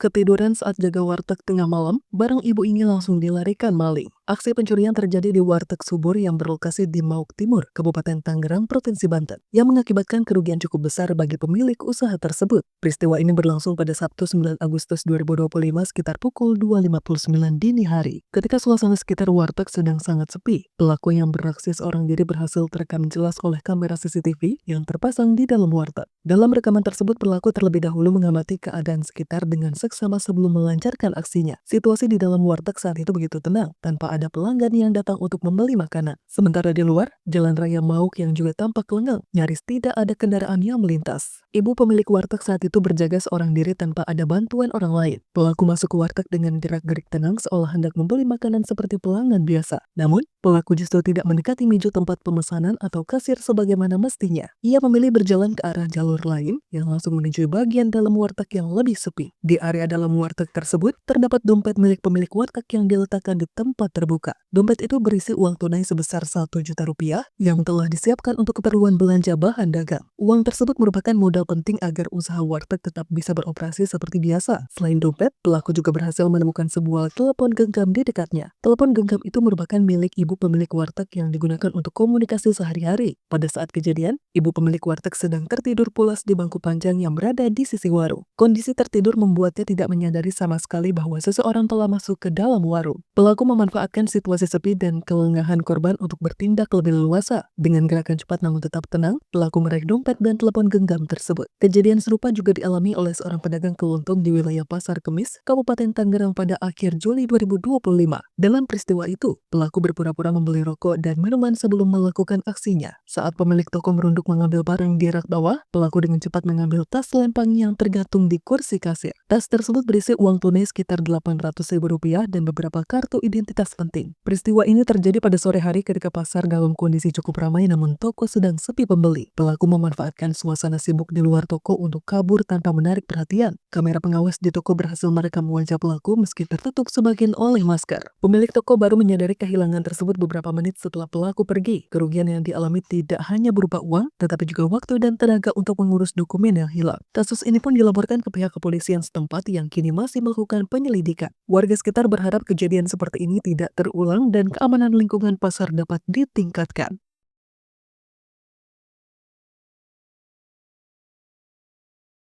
Ketiduran saat jaga warteg tengah malam, barang ibu ini langsung dilarikan maling. Aksi pencurian terjadi di warteg Subur yang berlokasi di Mauk Timur, Kabupaten Tangerang, Provinsi Banten, yang mengakibatkan kerugian cukup besar bagi pemilik usaha tersebut. Peristiwa ini berlangsung pada Sabtu 9 Agustus 2025 sekitar pukul 2.59 dini hari. Ketika suasana sekitar warteg sedang sangat sepi, pelaku yang beraksi seorang diri berhasil terekam jelas oleh kamera CCTV yang terpasang di dalam warteg. Dalam rekaman tersebut, pelaku terlebih dahulu mengamati keadaan sekitar dengan seksama sebelum melancarkan aksinya. Situasi di dalam warteg saat itu begitu tenang, tanpa ada pelanggan yang datang untuk membeli makanan. Sementara di luar, jalan raya Mauk yang juga tampak lengang, nyaris tidak ada kendaraan yang melintas. Ibu pemilik warteg saat itu berjaga seorang diri tanpa ada bantuan orang lain. Pelaku masuk ke warteg dengan gerak-gerik tenang seolah hendak membeli makanan seperti pelanggan biasa. Namun, pelaku justru tidak mendekati meja tempat pemesanan atau kasir sebagaimana mestinya. Ia memilih berjalan ke arah jalur lain yang langsung menuju bagian dalam warteg yang lebih sepi. Di area dalam warteg tersebut, terdapat dompet milik pemilik warteg yang diletakkan di tempat terbuka. Dompet itu berisi uang tunai sebesar 1 juta rupiah yang telah disiapkan untuk keperluan belanja bahan dagang. Uang tersebut merupakan modal penting agar usaha warteg tetap bisa beroperasi seperti biasa. Selain dompet, pelaku juga berhasil menemukan sebuah telepon genggam di dekatnya. Telepon genggam itu merupakan milik ibu pemilik warteg yang digunakan untuk komunikasi sehari-hari. Pada saat kejadian, ibu pemilik warteg sedang tertidur pulas di bangku panjang yang berada di sisi warung. Kondisi tertidur membuatnya tidak menyadari sama sekali bahwa seseorang telah masuk ke dalam warung. Pelaku memanfaatkan situasi sepi dan kelengahan korban untuk bertindak lebih leluasa. Dengan gerakan cepat namun tetap tenang, pelaku meraih dompet dan telepon genggam tersebut. Kejadian serupa juga dialami oleh seorang pedagang kelontong di wilayah Pasar Kemis, Kabupaten Tangerang pada akhir Juli 2025. Dalam peristiwa itu, pelaku berpura-pura membeli rokok dan minuman sebelum melakukan aksinya. Saat pemilik toko merunduk mengambil barang di rak bawah, pelaku dengan cepat mengambil tas lempang yang tergantung di kursi kasir. Tas tersebut berisi uang tunai sekitar Rp800.000 dan beberapa kartu identitas penting. Peristiwa ini terjadi pada sore hari ketika pasar dalam kondisi cukup ramai namun toko sedang sepi pembeli. Pelaku memanfaatkan suasana sibuk di luar toko untuk kabur tanpa menarik perhatian. Kamera pengawas di toko berhasil merekam wajah pelaku meski tertutup sebagian oleh masker. Pemilik toko baru menyadari kehilangan tersebut beberapa menit setelah pelaku pergi. Kerugian yang dialami tidak hanya berupa uang, tetapi juga waktu dan tenaga untuk mengurus dokumen yang hilang. Kasus ini pun dilaporkan ke pihak kepolisian setempat yang kini masih melakukan penyelidikan. Warga sekitar berharap kejadian seperti ini tidak terulang dan keamanan lingkungan pasar dapat ditingkatkan.